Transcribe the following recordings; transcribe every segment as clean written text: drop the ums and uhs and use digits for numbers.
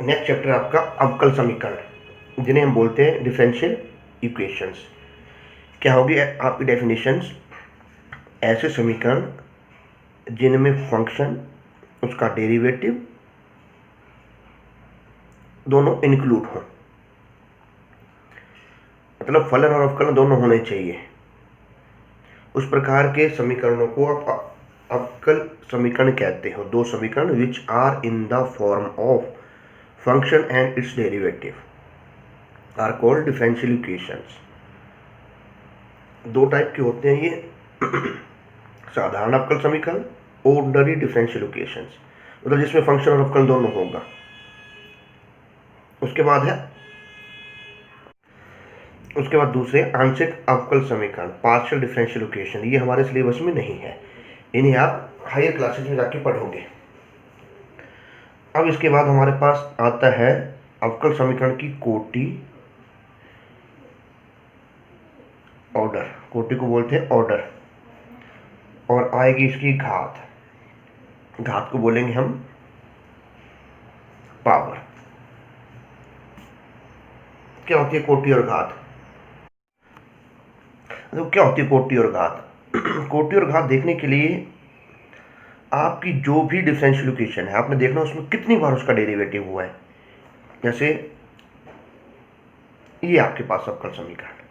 Next chapter आपका अवकल समीकरण, जिन्हें हम बोलते हैं डिफरेंशियल इक्वेशंस। क्या होगी आपकी डेफिनेशंस? ऐसे समीकरण जिनमें फंक्शन, उसका डेरिवेटिव दोनों इंक्लूड हों, मतलब फलन और अवकलन दोनों होने चाहिए। उस प्रकार के समीकरणों को आप अवकल समीकरण कहते हो। दो समीकरण which are in the form of function and its derivative are called differential equations. दो टाइप के होते हैं ये साधारण अवकल समीकरण, ऑर्डिनरी डिफरेंशियल इक्वेशंस, मतलब जिसमें फंक्शन और अवकल दोनों होगा। उसके बाद दूसरे आंशिक अवकल समीकरण, पार्शियल डिफरेंशियल इक्वेशन। ये हमारे सिलेबस में नहीं है, इन्हें आप हायर क्लासेस में जाके पढ़ोगे। अब इसके बाद हमारे पास आता है अवकल समीकरण की कोटि, ऑर्डर। कोटि को बोलते हैं ऑर्डर, और आएगी इसकी घात। घात को बोलेंगे हम पावर। क्या होती है कोटि और घात? तो क्या होती है कोटि और घात? कोटि और घात देखने के लिए आपकी जो भी डिफरेंशियल इक्वेशन है, आपने देखना उसमें कितनी बार उसका डेरिवेटिव हुआ है। जैसे ये आपके पास अवकल समीकरण,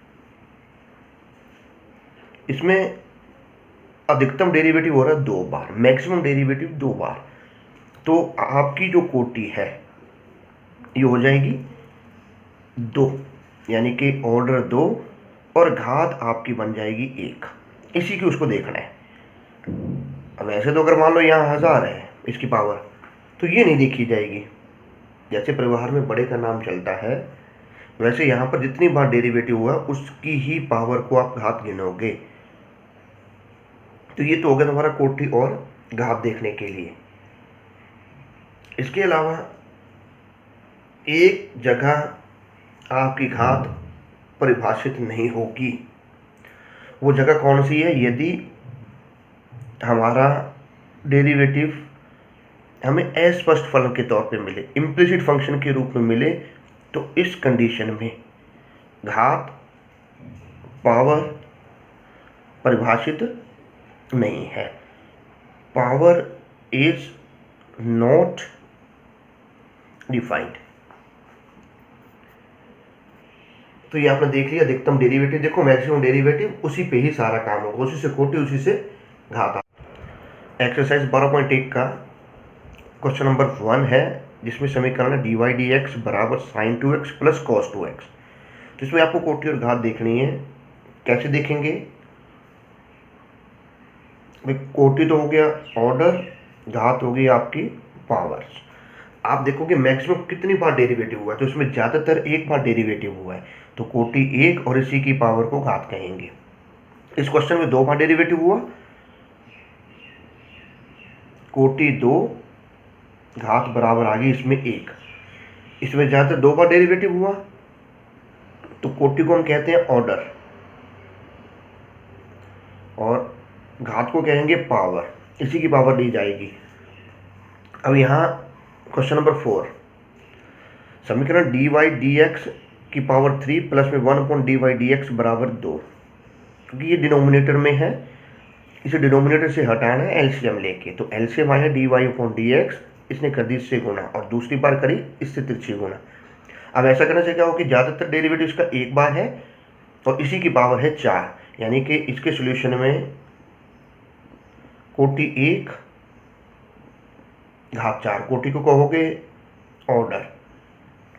इसमें अधिकतम डेरिवेटिव हो रहा है 2 बार, मैक्सिमम डेरिवेटिव 2 बार। तो आपकी जो कोटि है ये हो जाएगी 2, यानी कि ऑर्डर 2, और घात आपकी बन जाएगी 1। इसी की उसको देखना है। अब ऐसे तो अगर मान लो यहाँ 1000 है इसकी पावर, तो ये नहीं देखी जाएगी। जैसे परिवार में बड़े का नाम चलता है, वैसे यहाँ पर जितनी बार डेरिवेटिव हुआ उसकी ही पावर को आप घात गिनोगे। तो ये तो हो गया तुम्हारा कोटि और घात देखने के लिए। इसके अलावा एक जगह आपकी घात परिभाषित नहीं होगी। वो जगह कौन सी है? यदि हमारा डेरिवेटिव हमें अस्पष्ट फलन के तौर पे मिले, इम्प्लिसिट फंक्शन के रूप में मिले, तो इस कंडीशन में घात पावर परिभाषित नहीं है। Power is not defined. तो ये आपने देख लिया अधिकतम डेरिवेटिव, देखो मैक्सिमम डेरिवेटिव, उसी पे ही सारा काम होगा, उसी से कोटि, उसी से घात। एक्सरसाइज 12.1 का क्वेश्चन नंबर 1 है, जिसमें समीकरण है dy dx बराबर sin 2x plus cos 2x। तो इसमें आपको कोटि और घात देखनी है। कैसे देखेंगे भाई? कोटि तो हो गया ऑर्डर, घात हो गई आपकी पावर्स। आप देखोगे मैक्सिमम कितनी बार डेरिवेटिव हुआ है, तो इसमें ज़्यादातर 1 बार डेरिवेटिव हुआ है, तो कोटि 1 और इसी की पावर को घात कहेंगे। इस क्वेश्चन में 2 बार डेरिवेटिव हुआ, कोटि 2, घात बराबर आ गई इसमें 1। इसमें ज़्यादातर 2 बार डेरिवेटिव हुआ, तो कोटि को हम कहते हैं ऑर्डर, और घात को कहेंगे पावर, इसी की पावर ली जाएगी। अब यहाँ क्वेश्चन नंबर 4, समीकरण dy dx की पावर 3 प्लस में 1/dy dx बराबर 2। क्योंकि ये डिनोमिनेटर में है, इसे डिनोमिनेटर से हटाना है एलसीएम लेके। तो एलसीएम आया dy/dx, इसने कर दी इससे गुना, और दूसरी बार करी इससे तिरछी गुना। अब ऐसा करने से क्या हो कि ज़्यादातर डेरिवेटिव इसका 1 बार है, और इसी की पावर है 4, यानी कि इसके सॉल्यूशन में कोटि 1 घात 4, कोटि को कहोगे ऑर्डर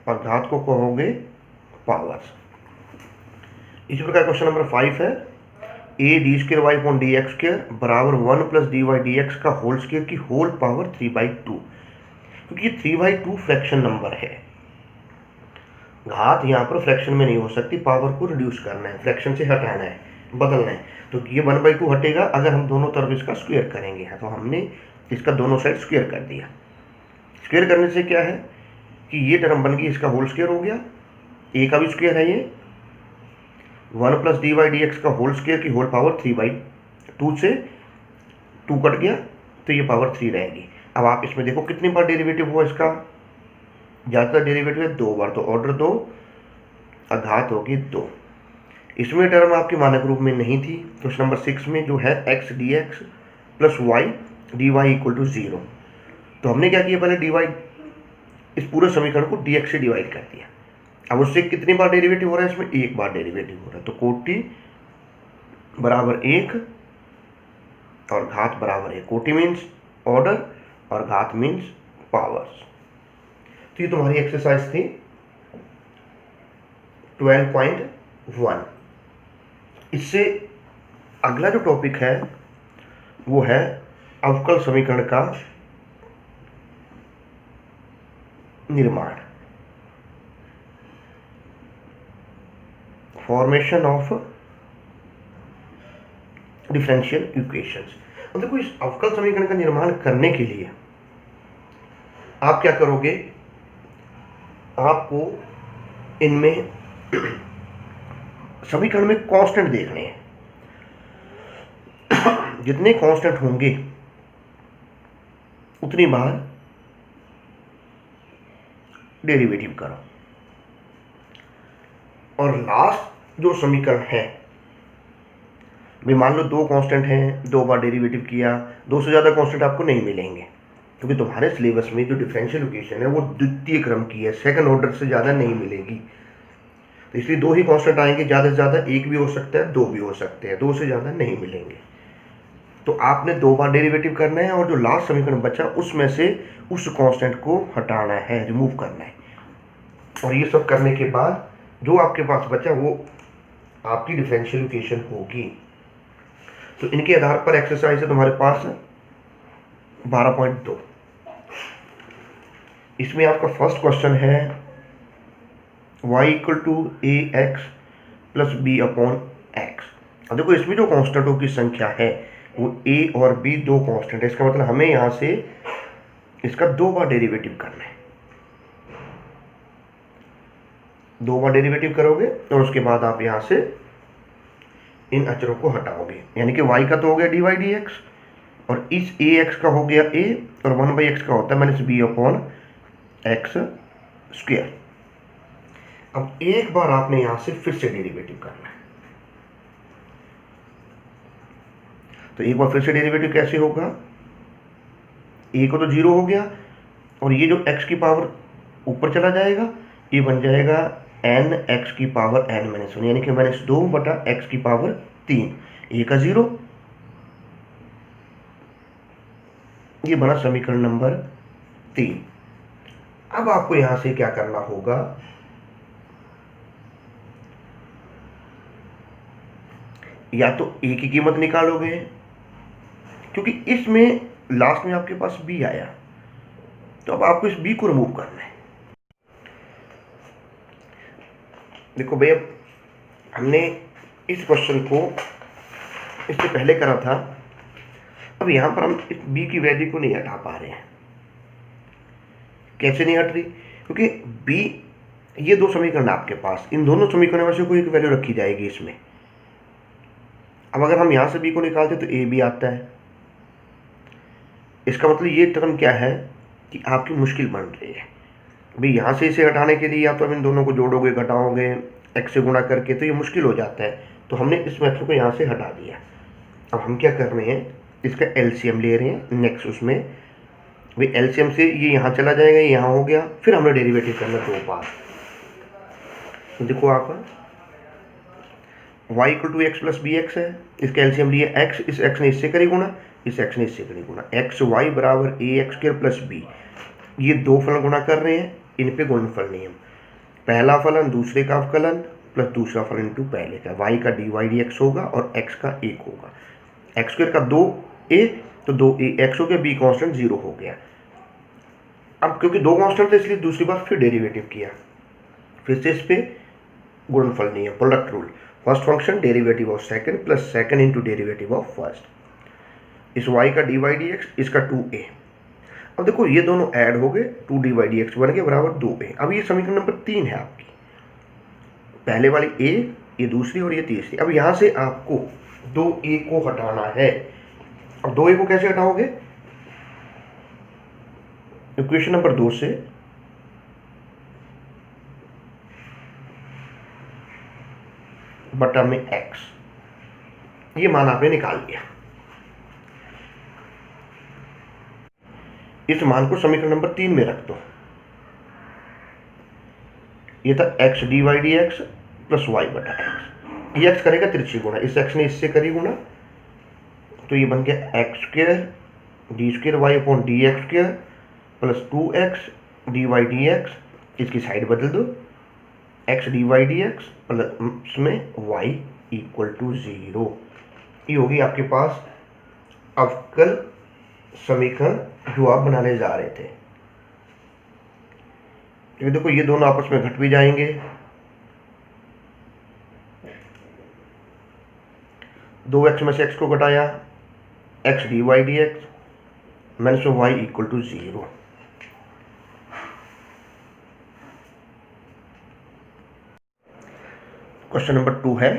और घात को कहोगे पावर्स। इसी प्रकार क्वेश्चन नंबर 5 है a d2y/dx² बराबर 1 प्लस dy dx का होल स्क्वायर की होल पावर 3/2। क्योंकि ये 3/2 फ्रैक्शन नंबर है, घात यहाँ पर फ्रैक्शन में नहीं हो सकती, पावर को रिड्यूस करना है, फ्रैक्शन से हटाना है, बदलना है। तो ये 1/2 हटेगा अगर हम दोनों तरफ इसका स्क्वायर करेंगे। तो हमने इसका दोनों साइड स्क्वायर कर दिया। स्क्वायर करने से क्या है कि ये टर्म बन गई, इसका होल स्क्वायर हो गया, a का भी स्क्वायर है, ये 1 प्लस dy dx का होल स्क्वायर की होल पावर 3/2 से 2 कट गया, तो ये पावर 3 रहेगी। अब आप इसमें देखो कितनी बार डेरिवेटिव हुआ इसका, ज़्यादातर डेरिवेटिव है 2 बार, तो ऑर्डर 2 और घात होगी 2। इसमें टर्म आपके मानक रूप में नहीं थी। क्वेश्चन नंबर 6 में जो है x dx plus y dy equal to 0, तो हमने क्या किया, पहले dy इस पूरे समीकरण को dx से डिवाइड कर दिया। अब उससे कितनी बार डेरिवेटिव हो रहा है, इसमें एक बार डेरिवेटिव हो रहा है, तो कोटि बराबर 1 और घात बराबर 1। कोटि मीन्स ऑर्डर और घात मीन्स पावर्स। तो ये तुम्हारी एक्सरसाइज थी 12.1। इससे अगला जो टॉपिक है वो है अवकल समीकरण का निर्माण, फॉर्मेशन ऑफ डिफरेंशियल इक्वेशंस। अब देखो, इस अवकल समीकरण का निर्माण करने के लिए आप क्या करोगे, आपको इनमें समीकरण में कांस्टेंट देखने हैं। जितने कांस्टेंट होंगे उतनी बार डेरिवेटिव करो, और लास्ट जो समीकरण है, भाई मान लो 2 कांस्टेंट हैं, 2 बार डेरिवेटिव किया, 2 से ज़्यादा कांस्टेंट आपको नहीं मिलेंगे, क्योंकि तुम्हारे सिलेबस में जो डिफरेंशियल इक्वेशन है वो द्वितीय क्रम की है, सेकंड ऑर्डर से ज़्यादा नहीं मिलेगी। तो इसलिए 2 ही कांस्टेंट आएंगे, ज़्यादा से ज़्यादा 1 भी हो सकता है, 2 भी हो सकते हैं, 2 से ज़्यादा नहीं मिलेंगे। तो आपने 2 बार डेरिवेटिव करना है, और जो लास्ट समीकरण बचा उसमें से उस कांस्टेंट को हटाना है, रिमूव करना है, और ये सब करने के बाद जो आपके पास बचा वो आपकी डिफरेंशियल इक्वेशन होगी। तो इनके आधार पर एक्सरसाइज है तुम्हारे पास 12.2। इसमें आपका फर्स्ट क्वेश्चन है y equal to a x plus b upon x. अब देखो, इसमें जो कांस्टेंटों की संख्या है वो a और b 2 कांस्टेंट है। इसका मतलब हमें यहाँ से इसका 2 बार डेरिवेटिव करना है। 2 बार डेरिवेटिव करोगे और उसके बाद आप यहाँ से इन अचरों को हटाओगे, यानी कि y का तो हो गया dy dx, और इस ax का हो गया a, और 1/x का होता है minus b upon x square. अब एक बार आपने यहां से फिर से डेरिवेटिव करना है। तो एक बार फिर से डेरिवेटिव कैसे होगा, a को तो 0 हो गया, और ये जो x की पावर ऊपर चला जाएगा, ये बन जाएगा n x की पावर n-1, यानी कि -2 बटा x की पावर 3, a का 0। ये बना समीकरण नंबर 3। अब आपको यहां से क्या करना होगा, या तो a की कीमत निकालोगे, क्योंकि इसमें लास्ट में आपके पास b आया, तो अब आपको इस b को रिमूव करना है। देखो भैया, हमने इस क्वेश्चन को इससे पहले करा था। अब यहां पर हम इस b की वैल्यू को नहीं हटा पा रहे हैं। कैसे नहीं हट रही, क्योंकि b, ये 2 समीकरण आपके पास, इन दोनों समीकरणों में से कोई एक वैल्यू रखी जाएगी इसमें। अब अगर हम यहां से b को निकालते तो a भी आता है। इसका मतलब ये टर्म क्या है कि आपकी मुश्किल बन रही है। भाई यहाँ से इसे हटाने के लिए या तो अब इन दोनों को जोड़ोगे, घटाओगे, x से गुणा करके, तो ये मुश्किल हो जाता है। तो हमने इस मेथड को यहाँ से हटा दिया। अब हम क्या कर रहे हैं, इसका एलसीएम ले रहे हैं नेक्स्ट। उसमें भाई एलसीएम से ये यहाँ चला जाएगा, ये यहाँ हो गया, फिर हमने डेरिवेटिव करना 2 बार। तो देखो आप y equal to x plus b x है, इसका एलसीएम लिया x, इस x ने इससे करी गुणा, इस x ने इससे करी गुणा, एक्स वाई बराबर ए एक्स स्क्वायर प्लस बी। ये 2 फलन गुणा कर रहे हैं, इन पे गुणनफल नियम, पहला फलन दूसरे का अवकलन प्लस दूसरा फलन इंटू पहले का, y का dy dx होगा और x का 1 होगा। एक्स स्क्वायर का 2a, तो 2a x हो गया, b कांस्टेंट 0 हो गया। अब क्योंकि 2 कांस्टेंट थे इसलिए दूसरी बार फिर डेरिवेटिव किया, फिर से इस पे गुणनफल नियम, product rule, first function derivative of second plus second into derivative of first. इस y का dy dx, इसका 2a। अब देखो ये दोनों ऐड हो गए, 2 dy dx बन गए बराबर 2a। अब ये समीकरण नंबर 3 है आपकी, पहले वाली a, ये दूसरी और ये तीसरी। अब यहाँ से आपको 2a को हटाना है। अब 2a को कैसे हटाओगे, इक्वेशन नंबर 2 से बटा में एक्स, ये मान आपने निकाल लिया। इस मान को समीकरण नंबर 3 में रख दो। ये था x D Y D x plus y बटा एक्स। ये एक्स करेगा तिरछी गुणा, इस एक्स ने इससे करी गुणा, तो ये बन गया x square d square y upon D x square plus 2x d Y D x. इसकी साइड बदल दो, x D Y D x plus में y इक्वल टू 0। ये होगी आपके पास अवकल समीकरण जो आप बनाने जा रहे थे। तो देखो ये दोनों आपस में घट भी जाएंगे, 2x में से x को घटाया, X D Y D x minus में y equal to 0। Question number 2 है,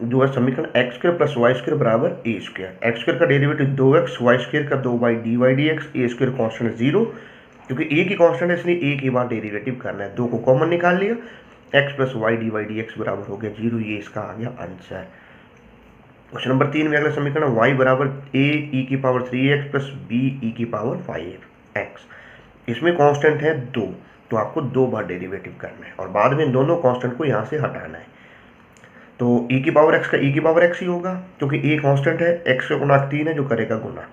जो है समीकरण X square plus Y square बराबर ए स्क्वायर। एक्स स्क्वायर का डेरिवेटिव 2x, वाई स्क्वायर का 2y D Y D X, A square constant 0, क्योंकि ए की कॉन्स्टेंट है इसलिए एक ही बार डेरिवेटिव करना है। 2 को कॉमन निकाल लिया, x plus y d Y D x बराबर हो गया 0। ये इसका आ गया आंसर। क्वेश्चन नंबर 3 में अगला समीकरण y बराबर a e की power 3x plus b e की पावर 5x। इसमें कांस्टेंट है 2, तो आपको 2 बार डेरिवेटिव करना है और बाद में दोनों कांस्टेंट को यहाँ से हटाना है। तो e की पावर x का e की पावर x ही होगा, क्योंकि a कांस्टेंट है, x का गुणांक 3 है जो करेगा गुना।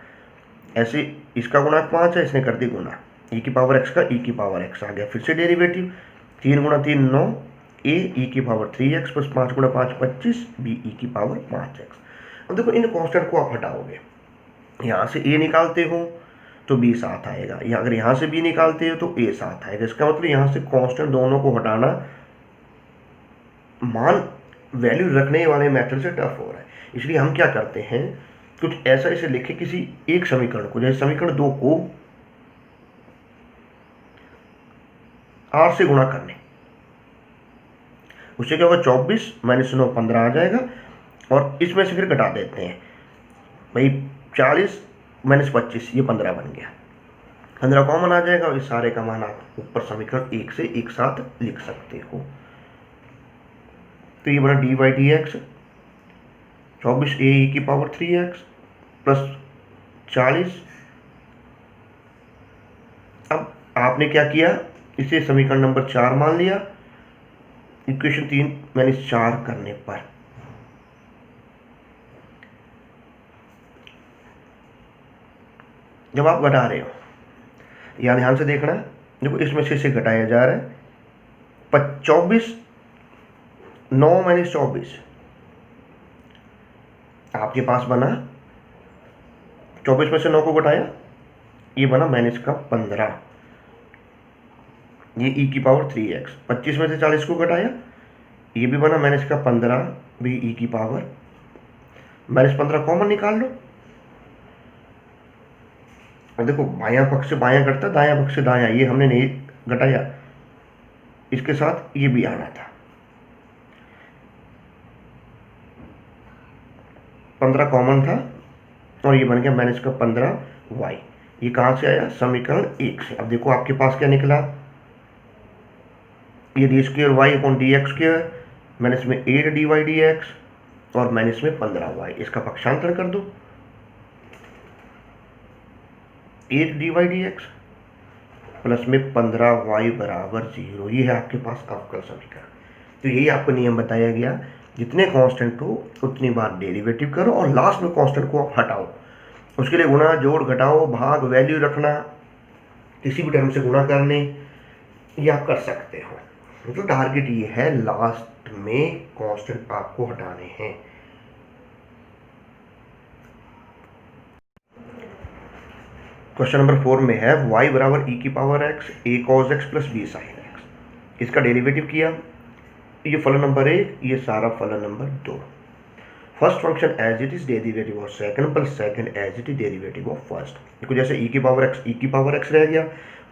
ऐसे इसका गुणांक 5 है, इसने कर दी गुना, e की पावर x का e की पावर x आ गया। फिर से डेरिवेटिव 3 गुणा 3 9, a e की पावर 3x प्लस 5 गुणा 5 25, b e की पावर 5x। अब देखो इन कांस्टेंट को आप हटाओगे, यहाँ से a निकालते हो तो b साथ आएगा, या अगर यहाँ से b निकालते हो तो a साथ आएगा। इसका मतलब यहाँ से कांस्टेंट दोनों को हटाना मान वैल्यू रखने वाले मेथड से टफ हो रहा है। इसलिए हम क्या करते हैं, कुछ ऐसा इसे लिखे किसी एक समीकरण को, जैसे समीकरण 2 को r से गुणा करने, उससे क्या होगा 24 माइनस 9 15 आ जाएगा, और इसमें से फिर घटा देते हैं भाई 40 माइनस 25, ये 15 बन गया, 15 कॉमन आ जाएगा और इस सारे का मान आप ऊपर समीकरण 1 से एक साथ लिख सकते हो। तो ये बना डी वाई डी एक्स 24 ए की पावर 3x प्लस 40। अब आपने क्या किया, इसे समीकरण नंबर 4 मान लिया, इक्वेशन 3 माइनस 4 करने पर जब आप घटा रहे हो, यहाँ ध्यान से देखना, देखो इसमें से इसे घटाया जा रहा है, 24 9 माइनस 24 आपके पास बना, 24 में से 9 को घटाया, ये बना माइनस का 15, ये e की पावर 3x। 25 में से 40 को घटाया, ये भी बना माइनस का 15, भी e की पावर माइनस 15 कॉमन निकाल लो। और देखो बायां पक्ष से बायां घटता, दायां पक्ष से दायां, ये हमने नहीं घटाया, इसके साथ ये भी आना था। 15 कॉमन था और ये बन गया माइनस का 15y। ये कहाँ से आया, समीकरण 1 से। अब देखो आपके पास क्या निकला, ये d square Y upon D x square minus में 8 डी वाई डी एक्स और माइनस में 15y। इसका पक्षांतर कर दो, 8 d Y D x plus में 15y बराबर 0। ये है आपके पास अवकल समीकरण। तो यही आपको नियम बताया गया, जितने कांस्टेंट हो उतनी बार डेरिवेटिव करो और लास्ट में कांस्टेंट को आप हटाओ। उसके लिए गुणा जोड़ घटाओ भाग वैल्यू रखना, किसी भी टर्म से गुणा करने, ये आप कर सकते हो। मतलब टारगेट ये है, लास्ट में कांस्टेंट आपको हटाने हैं। क्वेश्चन नंबर 4 में है y बराबर e की power x a cos x plus b sin x। इसका डेरिवेटिव किया, ये फलन नंबर 1, ये सारा फलन number 2। First function as it is derivative of second plus second as it is derivative of first. देखो जैसे e की पावर x रह गया,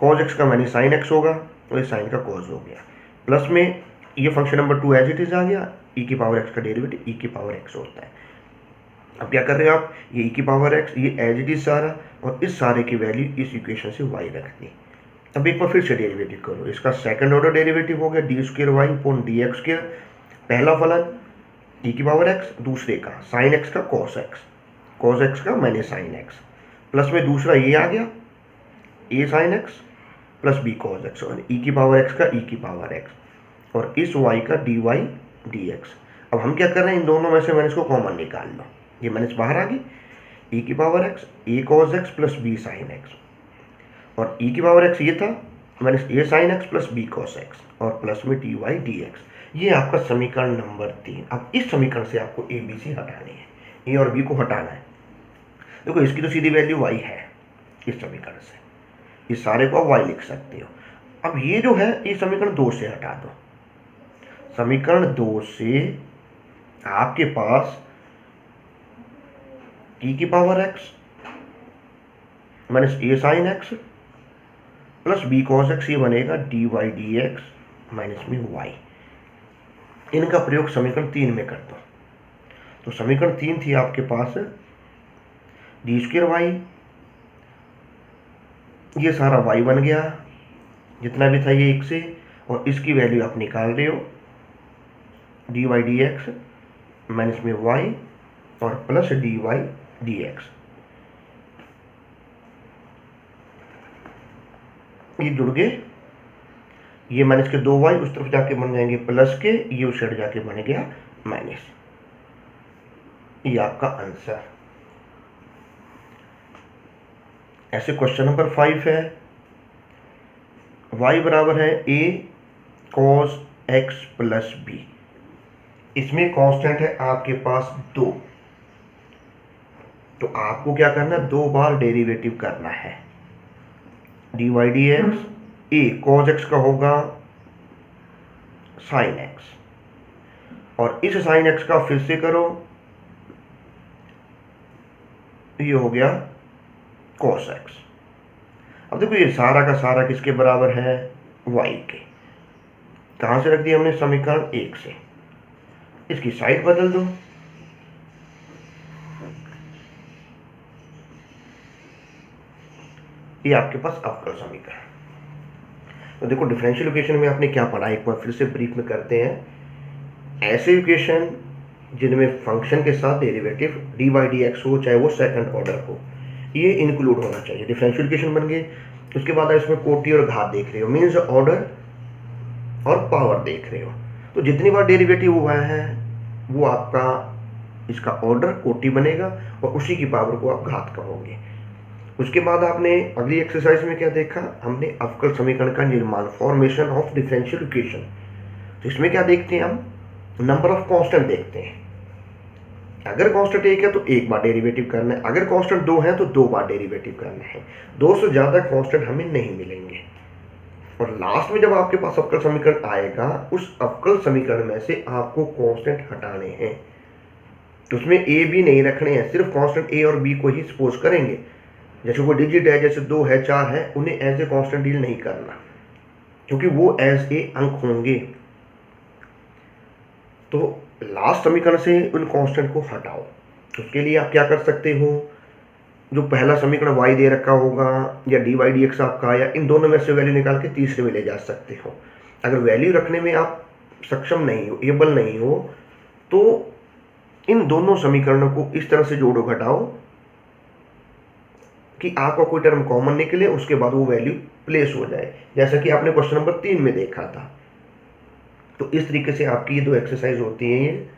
cos x का माइनस sin x होगा और ये sin का cos हो गया, प्लस में ये function number 2 as it is आ गया, e की पावर x का डेरिवेटिव e की पावर x होता है। अब क्या कर रहे हो आप, ये e की पावर x, ये एज इट इज सारा, और इस सारे की वैल्यू इस इक्वेशन से y रख दी। अब एक बार फिर से डेरिवेटिव करो, इसका सेकंड ऑर्डर डेरिवेटिव हो गया D square Y upon D x square, पहला फलन ई की पावर एक्स, दूसरे का साइन एक्स का कॉस एक्स, कॉस एक्स का माइनस साइन एक्स, प्लस में दूसरा ये आ गया A sine X plus B cos X, और ई की पावर एक्स का ई की पावर एक्स, और इस वाई का डी वाई डी एक्स। अब हम क्या कर रहे हैं, इन दोनों में से मैंने इसको कॉमन निकाल लो, ये माइनस बाहर आ गई, ई की power X A cos X plus B sine X, और ई की पावर एक्स ये था minus A sine X plus B cos X, और प्लस में डी वाई डी एक्स। ये आपका समीकरण नंबर 3। अब इस समीकरण से आपको ए बी सी हटानी है, ए और बी को हटाना है। देखो इसकी तो सीधी वैल्यू वाई है इस समीकरण से, इस सारे को आप वाई लिख सकते हो। अब ये जो है ये समीकरण 2 से हटा दो, समीकरण 2 से आपके पास ई की power X minus A sine X plus B cos X, ये बनेगा D Y D x minus में वाई। इनका प्रयोग समीकरण 3 में कर दो। तो समीकरण 3 थी आपके पास डी स्क्वायर वाई, ये सारा वाई बन गया जितना भी था ये 1 से, और इसकी वैल्यू आप निकाल रहे हो d Y D x minus में वाई और plus d Y D x. ये जुड़ गए, ये माइनस के 2 वाई उस तरफ जाके बन जाएंगे प्लस के, ये उस साइड जाके बन गया माइनस। ये आपका आंसर। ऐसे क्वेश्चन नंबर 5 है, y बराबर है a cos x plus b. इसमें कांस्टेंट है आपके पास 2, तो आपको क्या करना है, 2 बार डेरिवेटिव करना है। D Y D X, A cos X का होगा साइन एक्स, और इस साइन एक्स का फिर से करो, ये हो गया कॉस एक्स। अब देखो ये सारा का सारा किसके बराबर है, वाई के। कहाँ से रख दिया हमने, समीकरण 1 से। इसकी साइड बदल दो, ये आपके पास अवकल समीकरण। तो देखो डिफरेंशियल इक्वेशन में आपने क्या पढ़ा, एक बार फिर से ब्रीफ में करते हैं। ऐसे इक्वेशन जिनमें फंक्शन के साथ derivative D by D x हो, चाहे वो सेकंड ऑर्डर हो, ये इंक्लूड होना चाहिए। डिफरेंशियल इक्वेशन बन गए, उसके बाद आप इसमें कोटि और घात देख रहे हो, मीन्स ऑर्डर और पावर देख रहे हो। तो जितनी बार डेरिवेटिव हुआ है वो आपका इसका ऑर्डर कोटि बनेगा, और उसी की पावर को आप घात कहोगे। उसके बाद आपने अगली एक्सरसाइज में क्या देखा, हमने अवकल समीकरण का निर्माण, फॉर्मेशन ऑफ डिफरेंशियल इक्वेशन। तो इसमें क्या देखते हैं हम, नंबर ऑफ कांस्टेंट देखते हैं। अगर कांस्टेंट 1 है तो 1 बार डेरिवेटिव करना है, अगर कांस्टेंट 2 है तो 2 बार डेरिवेटिव करना है। 2 से ज़्यादा कांस्टेंट हमें नहीं मिलेंगे। और लास्ट में जब आपके पास अवकल समीकरण आएगा, उस अवकल समीकरण में से आपको कांस्टेंट हटाने हैं। तो उसमें ए बी नहीं रखने हैं, सिर्फ कांस्टेंट ए और बी को ही सपोज करेंगे। जैसे कोई डिजिट है, जैसे 2 है 4 है, उन्हें एज ए कांस्टेंट डील नहीं करना, क्योंकि वो एज ए अंक होंगे। तो लास्ट समीकरण से उन कांस्टेंट को हटाओ। तो उसके लिए आप क्या कर सकते हो, जो पहला समीकरण y दे रखा होगा या डी वाई डी एक्स आपका आया, इन दोनों में से वैल्यू निकाल के तीसरे में ले जा सकते हो। अगर वैल्यू रखने में आप सक्षम नहीं हो, एबल नहीं हो, तो इन दोनों समीकरणों को इस तरह से जोड़ो घटाओ कि आपका कोई टर्म कॉमन निकले, उसके बाद वो वैल्यू प्लेस हो जाए, जैसा कि आपने क्वेश्चन नंबर 3 में देखा था। तो इस तरीके से आपकी ये 2 एक्सरसाइज होती हैं। ये